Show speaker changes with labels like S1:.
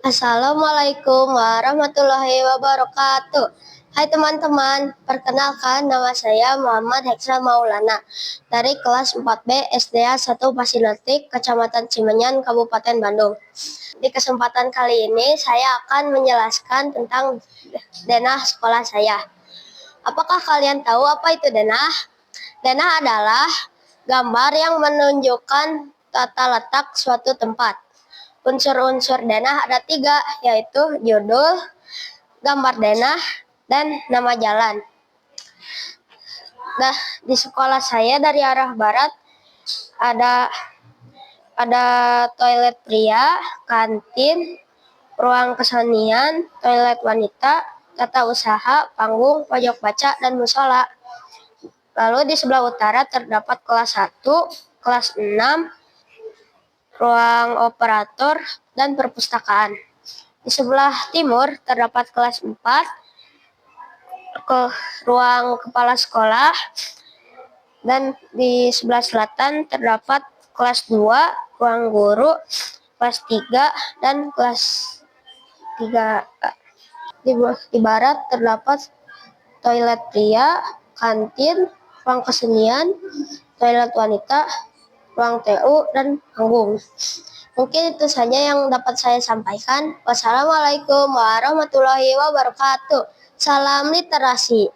S1: Assalamualaikum warahmatullahi wabarakatuh. Hai teman-teman, perkenalkan nama saya Muhammad Heksa Maulana dari kelas 4B SDA 1 Pasinotik, Kecamatan Cimenyan, Kabupaten Bandung. Di kesempatan kali ini saya akan menjelaskan tentang denah sekolah saya. Apakah kalian tahu apa itu denah? Denah adalah gambar yang menunjukkan tata letak suatu tempat. Unsur-unsur denah ada 3, yaitu judul, gambar denah, dan nama jalan. Nah, di sekolah saya dari arah barat ada toilet pria, kantin, ruang kesenian, toilet wanita, tata usaha, panggung, pojok baca, dan musola. Lalu di sebelah utara terdapat kelas 1, kelas 6, ruang operator, dan perpustakaan. Di sebelah timur terdapat kelas 4, ke ruang kepala sekolah, dan di sebelah selatan terdapat kelas 2, ruang guru, kelas 3, dan kelas 3. Di barat terdapat toilet pria, kantin, ruang kesenian, toilet wanita, ruang TU, dan panggung. Mungkin itu saja yang dapat saya sampaikan. Wassalamualaikum warahmatullahi wabarakatuh. Salam literasi.